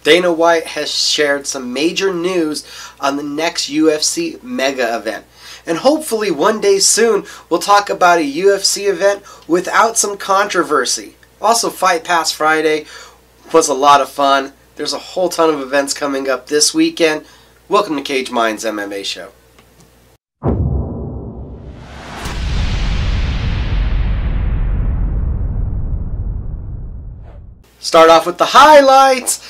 Dana White has shared some major news on the next UFC mega event. And hopefully one day soon we'll talk about a UFC event without some controversy. Also, Fight Pass Friday was a lot of fun. There's a whole ton of events coming up this weekend. Welcome to Cage Mind's MMA show. Start off with the highlights.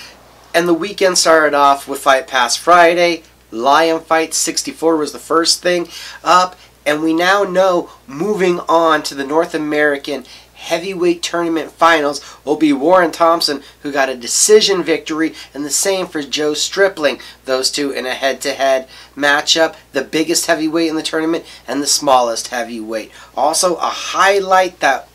And the weekend started off with Fight Pass Friday. Lion Fight 64 was the first thing up. And we now know, moving on to the North American Heavyweight Tournament Finals, will be Warren Thompson, who got a decision victory, and the same for Joe Stripling. Those two in a head-to-head matchup. The biggest heavyweight in the tournament and the smallest heavyweight. Also, a highlight that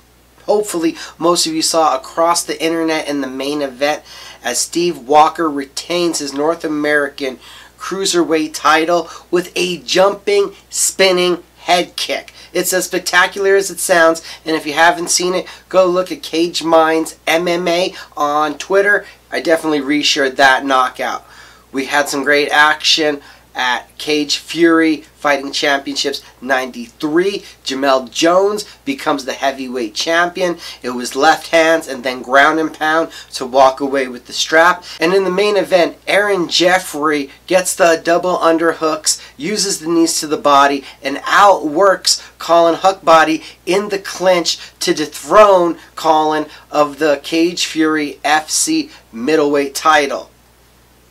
hopefully most of you saw across the internet in the main event, as Steve Walker retains his North American Cruiserweight title with a jumping, spinning head kick. It's as spectacular as it sounds, and if you haven't seen it, go look at Cage Mind's MMA on Twitter. I definitely reshared that knockout. We had some great action at Cage Fury Fighting Championships 93. Jamel Jones becomes the heavyweight champion. It was left hands and then ground and pound to walk away with the strap. And in the main event, Aaron Jeffrey gets the double underhooks, uses the knees to the body, and outworks Colin Huckbody in the clinch to dethrone Colin of the Cage Fury FC middleweight title.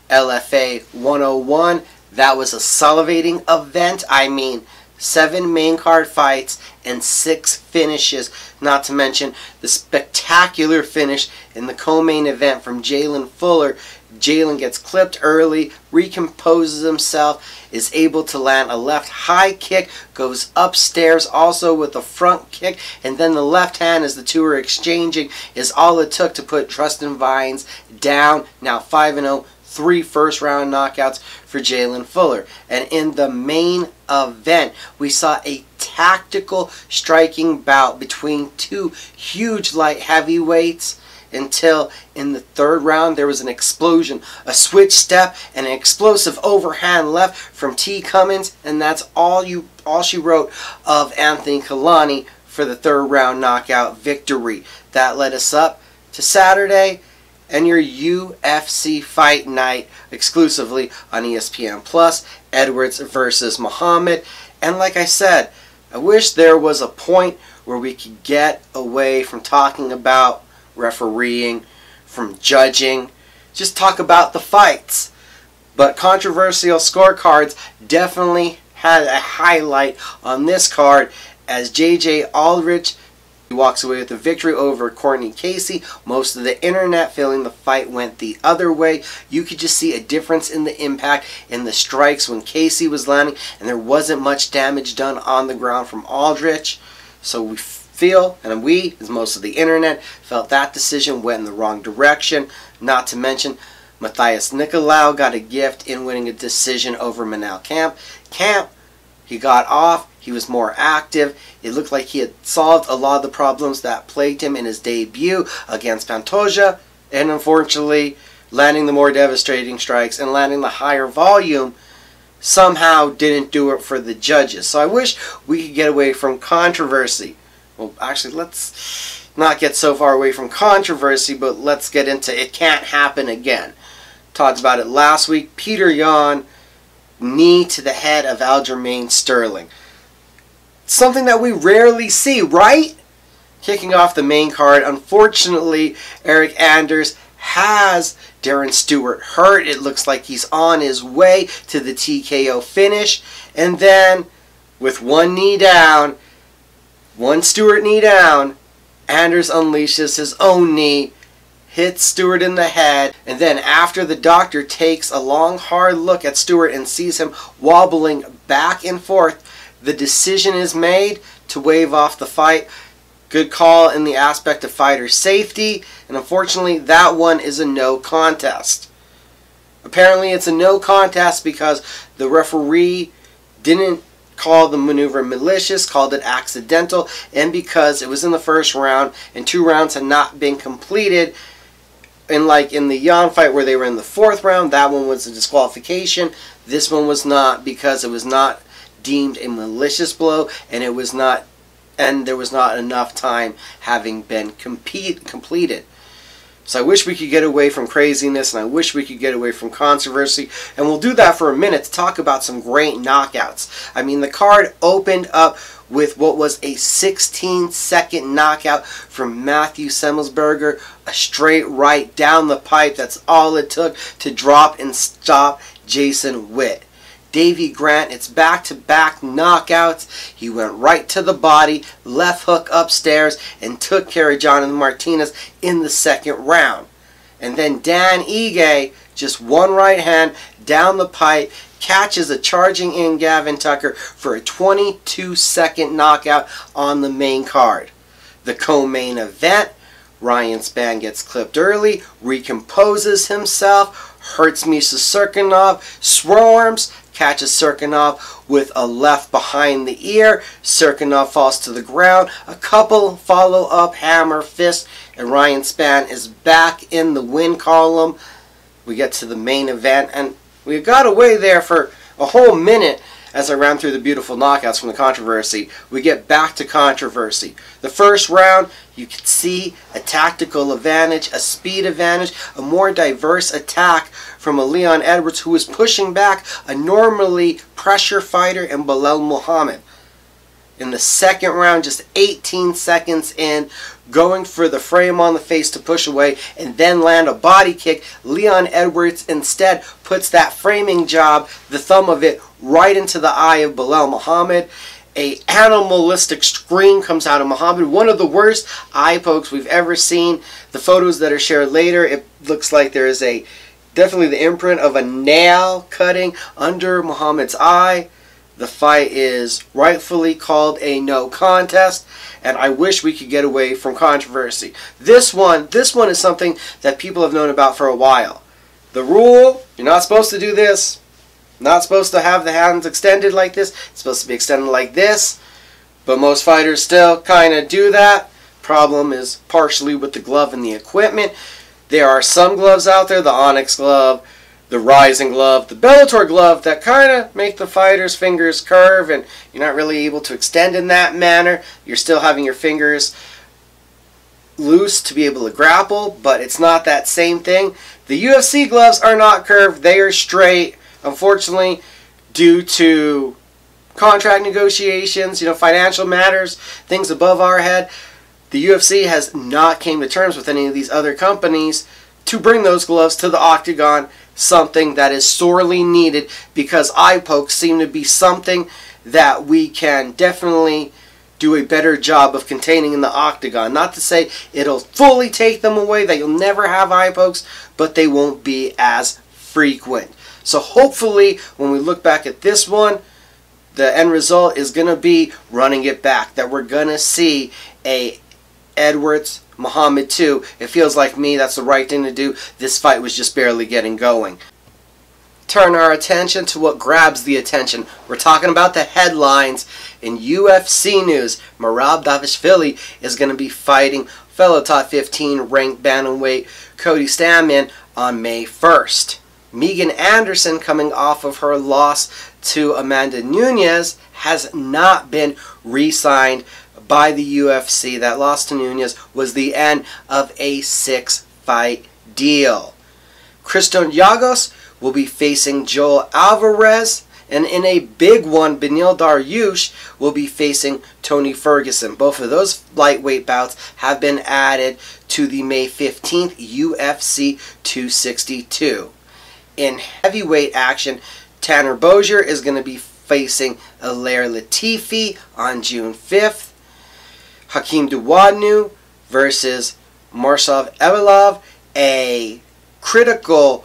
LFA 101. That was a salivating event. I mean, 7 main card fights and 6 finishes. Not to mention the spectacular finish in the co-main event from Jalen Fuller. Jalen gets clipped early, recomposes himself, is able to land a left high kick, goes upstairs also with a front kick, and then the left hand, as the two are exchanging, is all it took to put Trustin Vines down. Now 5-0. 3 first-round knockouts for Jalen Fuller. And in the main event, we saw a tactical striking bout between 2 huge light heavyweights until in the 3rd round there was an explosion, a switch step, and an explosive overhand left from T. Cummins, and that's all she wrote of Anthony Kalani for the 3rd round knockout victory. That led us up to Saturday and your UFC Fight Night exclusively on ESPN Plus, Edwards versus Muhammad. And like I said, I wish there was a point where we could get away from talking about refereeing, from judging, just talk about the fights. But controversial scorecards definitely had a highlight on this card, as J.J. Aldrich walks away with a victory over Courtney Casey. Most of the internet feeling the fight went the other way. You could just see a difference in the impact in the strikes when Casey was landing, and there wasn't much damage done on the ground from Aldrich. So we feel, and we, as most of the internet, felt that decision went in the wrong direction. Not to mention, Matthias Nicolau got a gift in winning a decision over Manal Camp. He got off. He was more active. It looked like he had solved a lot of the problems that plagued him in his debut against Pantoja. And unfortunately, landing the more devastating strikes and landing the higher volume somehow didn't do it for the judges. So I wish we could get away from controversy. Well, actually, let's not get so far away from controversy, but let's get into it can't happen again. Talked about it last week. Peter Yan, knee to the head of Aljamain Sterling. Something that we rarely see, right? Kicking off the main card, unfortunately, Eric Anders has Darren Stewart hurt. It looks like he's on his way to the TKO finish. And then, with one knee down, one Stewart knee down, Anders unleashes his own knee, hits Stewart in the head, and then after the doctor takes a long, hard look at Stewart and sees him wobbling back and forth, the decision is made to waive off the fight. Good call in the aspect of fighter safety, and unfortunately that one is a no contest. Apparently it's a no contest because the referee didn't call the maneuver malicious, called it accidental, and because it was in the first round and 2 rounds had not been completed, in the Jan fight where they were in the 4th round, that one was a disqualification. This one was not, because it was not deemed a malicious blow, and there was not enough time having been completed. So I wish we could get away from craziness, and I wish we could get away from controversy, and we'll do that for a minute to talk about some great knockouts. I mean, the card opened up with what was a 16-second knockout from Matthew Semelsberger, a straight right down the pipe. That's all it took to drop and stop Jason Witt. Davey Grant, it's back-to-back knockouts. He went right to the body, left hook upstairs, and took care of Jonathan Martinez in the 2nd round. And then Dan Ige, just one right hand down the pipe, catches a charging in Gavin Tucker for a 22-second knockout on the main card. The co-main event, Ryan Spann gets clipped early, recomposes himself, hurts Misha Cirkunov, swarms, catches Cirkunov with a left behind the ear. Cirkunov falls to the ground. A couple follow-up hammer fists, and Ryan Spann is back in the win column. We get to the main event, and we got away there for a whole minute as I ran through the beautiful knockouts from the controversy. We get back to controversy. The first round, you can see a tactical advantage, a speed advantage, a more diverse attack from a Leon Edwards who was pushing back a normally pressure fighter in Belal Muhammad. In the 2nd round, just 18 seconds in, going for the frame on the face to push away and then land a body kick, Leon Edwards instead puts that framing job, the thumb of it, right into the eye of Belal Muhammad. A animalistic scream comes out of Muhammad. One of the worst eye pokes we've ever seen. The photos that are shared later, it looks like there is definitely the imprint of a nail cutting under Muhammad's eye. The fight is rightfully called a no contest, and I wish we could get away from controversy. This one is something that people have known about for a while. The rule, you're not supposed to do this. Not supposed to have the hands extended like this. It's supposed to be extended like this. But most fighters still kind of do that. Problem is partially with the glove and the equipment. There are some gloves out there, the Onyx glove, the Rising glove, the Bellator glove, that kind of make the fighter's fingers curve, and you're not really able to extend in that manner. You're still having your fingers loose to be able to grapple, but it's not that same thing. The UFC gloves are not curved, they are straight. Unfortunately, due to contract negotiations, financial matters, things above our head, the UFC has not came to terms with any of these other companies to bring those gloves to the octagon, something that is sorely needed, because eye pokes seem to be something that we can definitely do a better job of containing in the octagon. Not to say it'll fully take them away, that you'll never have eye pokes, but they won't be as frequent. So hopefully, when we look back at this one, the end result is going to be running it back. That we're going to see a Edwards Muhammad 2. It feels like me, that's the right thing to do. This fight was just barely getting going. Turn our attention to what grabs the attention. We're talking about the headlines. In UFC news, Merab Dvalishvili is going to be fighting fellow top 15 ranked bantamweight Cody Stamann on May 1st. Megan Anderson, coming off of her loss to Amanda Nunes, has not been re-signed by the UFC. That loss to Nunes was the end of a 6-fight deal. Christian Giagos will be facing Joel Alvarez, and in a big one, Beneil Dariush will be facing Tony Ferguson. Both of those lightweight bouts have been added to the May 15th UFC 262. In heavyweight action, Tanner Bozier is going to be facing Alair Latifi on June 5th. Hakeem Dawodu versus Marshav Evloev, a critical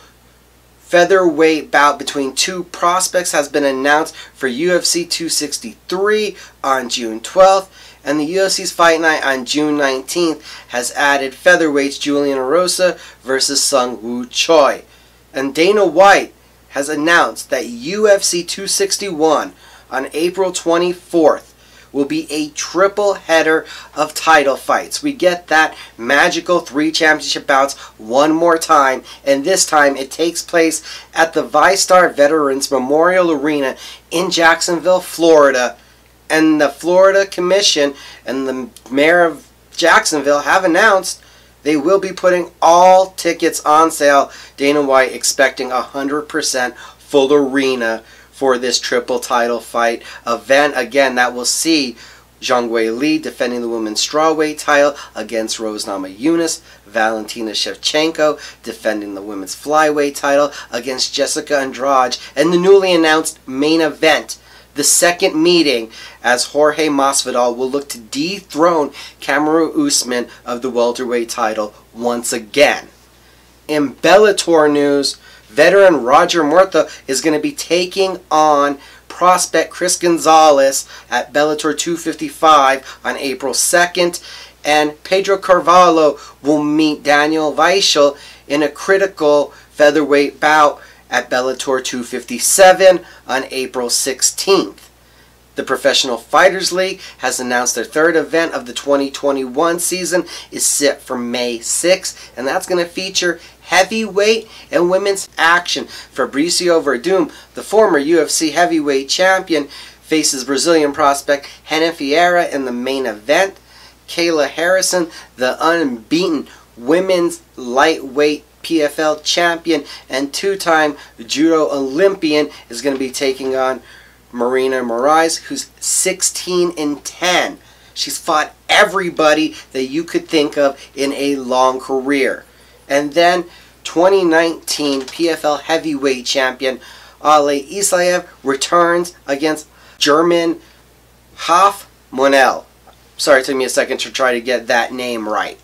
featherweight bout between two prospects, has been announced for UFC 263 on June 12th. And the UFC's Fight Night on June 19th has added featherweights Julian Erosa versus Sung Woo Choi. And Dana White has announced that UFC 261 on April 24th will be a triple header of title fights. We get that magical 3 championship bouts one more time, and this time it takes place at the VyStar Veterans Memorial Arena in Jacksonville, Florida. And the Florida Commission and the mayor of Jacksonville have announced they will be putting all tickets on sale. Dana White expecting 100% full arena for this triple title fight event. Again, that will see Zhang Weili defending the women's strawweight title against Rose Namajunas, Valentina Shevchenko defending the women's flyweight title against Jessica Andrade, and the newly announced main event, the second meeting, as Jorge Masvidal will look to dethrone Kamaru Usman of the welterweight title once again. In Bellator news, veteran Roger Murtha is going to be taking on prospect Chris Gonzalez at Bellator 255 on April 2nd, and Pedro Carvalho will meet Daniel Weichel in a critical featherweight bout at Bellator 257 on April 16th. The Professional Fighters League has announced their third event of the 2021 season is set for May 6th, and that's going to feature heavyweight and women's action. Fabricio Verdum, the former UFC heavyweight champion, faces Brazilian prospect Renan Vieira in the main event. Kayla Harrison, the unbeaten women's lightweight PFL champion and two-time judo Olympian, is going to be taking on Marina Moraes, who's 16-10. She's fought everybody that you could think of in a long career. And then 2019 PFL heavyweight champion Ale Isaev returns against German Hoff Monel. Sorry, it took me a second to try to get that name right.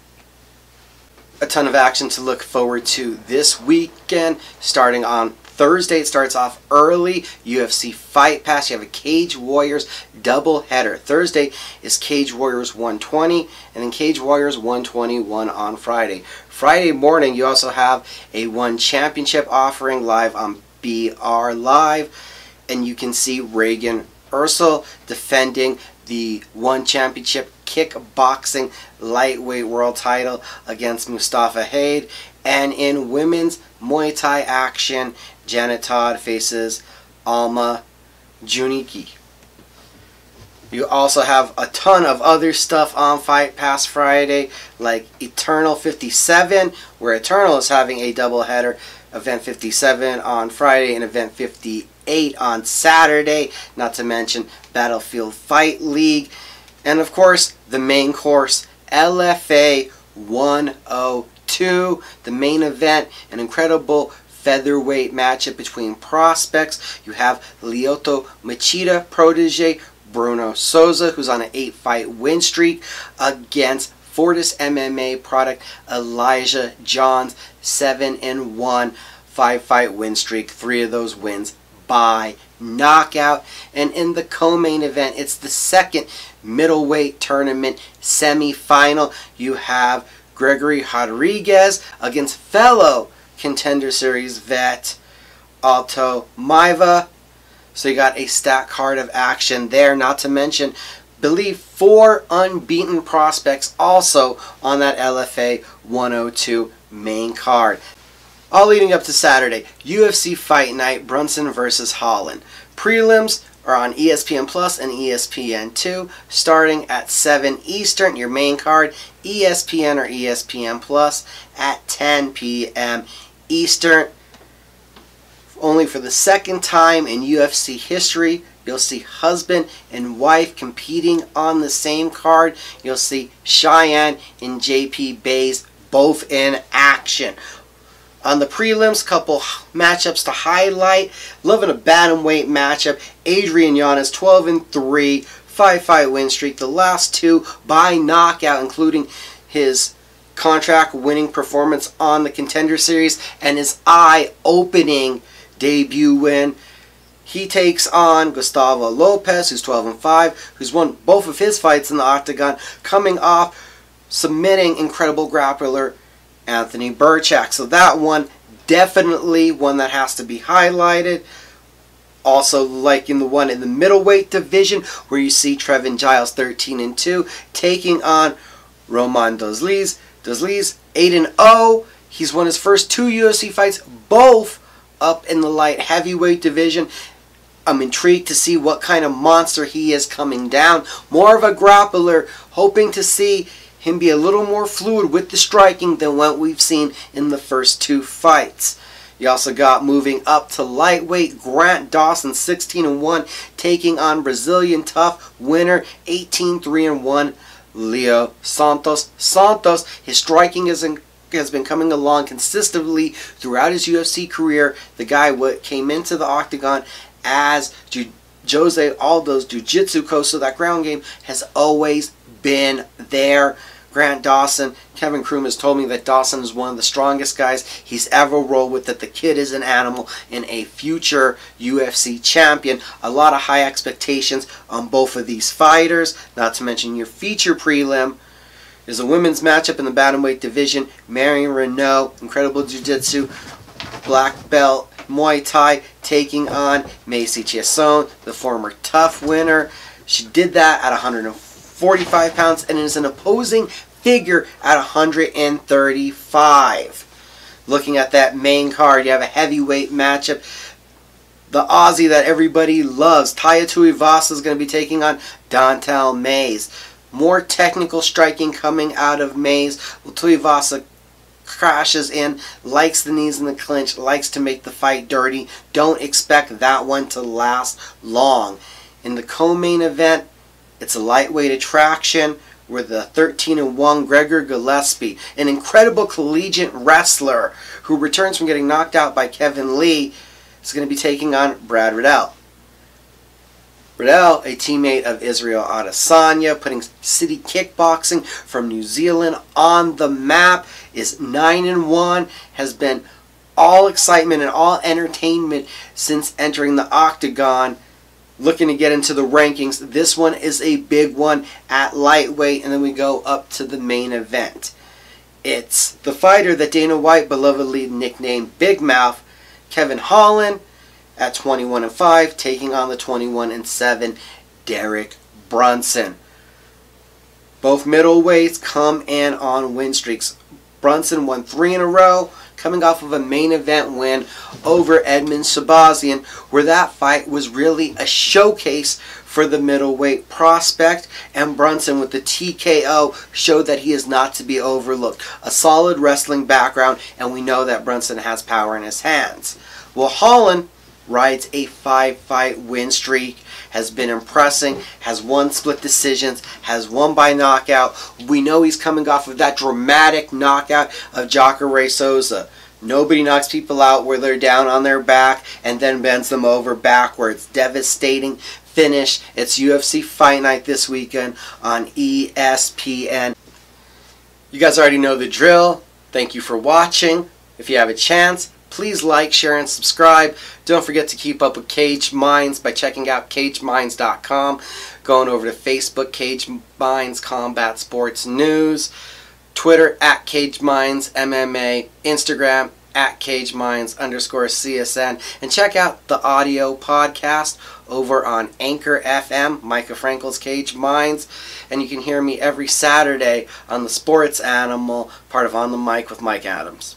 A ton of action to look forward to this weekend. Starting on Thursday, it starts off early. UFC Fight Pass. You have a Cage Warriors doubleheader. Thursday is Cage Warriors 120, and then Cage Warriors 121 on Friday. Friday morning, you also have a One Championship offering live on BR Live, and you can see Reagan Ursel defending the One Championship kickboxing lightweight world title against Mustafa Haid. And in women's Muay Thai action, Janet Todd faces Alma Juniki. You also have a ton of other stuff on Fight Pass Friday, like Eternal 57, where Eternal is having a doubleheader, Event 57 on Friday and Event 58 on Saturday, not to mention Battlefield Fight League. And of course, the main course, LFA 102, the main event, an incredible featherweight matchup between prospects. You have Lyoto Machida protege Bruno Souza, who's on an 8-fight win streak, against Fortis MMA product Elijah Johns, 7-1 5-fight win streak. 3 of those wins by knockout. And in the co-main event, it's the second middleweight tournament semi-final. You have Gregory Rodriguez against fellow Contender Series vet Alto Maiva. So you got a stacked card of action there, not to mention, believe 4 unbeaten prospects also on that LFA 102 main card. All leading up to Saturday, UFC Fight Night, Brunson versus Holland. Prelims are on ESPN Plus and ESPN2, starting at 7 Eastern. Your main card, ESPN or ESPN Plus, at 10 p.m. Eastern. Only for the second time in UFC history, you'll see husband and wife competing on the same card. You'll see Cheyenne and JP Bays both in action. On the prelims, couple matchups to highlight. Loving a bantamweight matchup. Adrian Yanez, 12-3, 5-fight win streak. The last 2 by knockout, including his contract-winning performance on the Contender Series and his eye-opening debut win. He takes on Gustavo Lopez, who's 12-5, who's won both of his fights in the octagon, coming off submitting incredible grappler Anthony Burchak. So that one, definitely one that has to be highlighted. Also liking the one in the middleweight division, where you see Trevin Giles 13-2 taking on Roman Dolidze. Dolidze 8-0. He's won his first 2 UFC fights, both up in the light heavyweight division. I'm intrigued to see what kind of monster he is coming down. More of a grappler, hoping to see him be a little more fluid with the striking than what we've seen in the first 2 fights. You also got, moving up to lightweight, Grant Dawson 16-1 taking on Brazilian tough winner 18-3-1 Leo Santos. His striking has been coming along consistently throughout his UFC career. The guy came into the octagon as Jose Aldo's jiu-jitsu coach, so that ground game has always been there. Grant Dawson, Kevin Kroom has told me that Dawson is one of the strongest guys he's ever rolled with, that the kid is an animal and a future UFC champion. A lot of high expectations on both of these fighters. Not to mention your feature prelim is a women's matchup in the bantamweight division. Marion Renault, incredible jiu-jitsu, black belt Muay Thai, taking on Macy Chiasson, the former tough winner. She did that at 145 pounds and is an opposing figure at 135. Looking at that main card, you have a heavyweight matchup. The Aussie that everybody loves, Taya Tuivasa, is going to be taking on Don'Tale Mayes. More technical striking coming out of Mayes. Tuivasa crashes in, likes the knees in the clinch, likes to make the fight dirty. Don't expect that one to last long. In the co-main event, it's a lightweight attraction with the 13-1 Gregor Gillespie, an incredible collegiate wrestler who returns from getting knocked out by Kevin Lee, is going to be taking on Brad Riddell. Riddell, a teammate of Israel Adesanya, putting city kickboxing from New Zealand on the map, is 9-1, has been all excitement and all entertainment since entering the octagon. Looking to get into the rankings. This one is a big one at lightweight, and then we go up to the main event. It's the fighter that Dana White belovedly nicknamed Big Mouth, Kevin Holland, at 21-5, taking on the 21-7 Derek Brunson. Both middleweights come in on win streaks. Brunson won 3 in a row, coming off of a main event win over Edmund Shabazian, where that fight was really a showcase for the middleweight prospect, and Brunson with the TKO showed that he is not to be overlooked. A solid wrestling background, and we know that Brunson has power in his hands. Well, Holland rides a 5-fight win streak, has been impressing, has won split decisions, has won by knockout. We know he's coming off of that dramatic knockout of Jacare Souza. Nobody knocks people out where they're down on their back and then bends them over backwards. Devastating finish. It's UFC Fight Night this weekend on ESPN. You guys already know the drill. Thank you for watching. If you have a chance, please like, share, and subscribe. Don't forget to keep up with Cage Minds by checking out cageminds.com. Going over to Facebook, Cage Minds Combat Sports News. Twitter, at Cage Minds MMA. Instagram, at Cage Minds_CSN. And check out the audio podcast over on Anchor FM, Mika Frankl's Cage Minds. And you can hear me every Saturday on the Sports Animal, part of On the Mic with Mike Adams.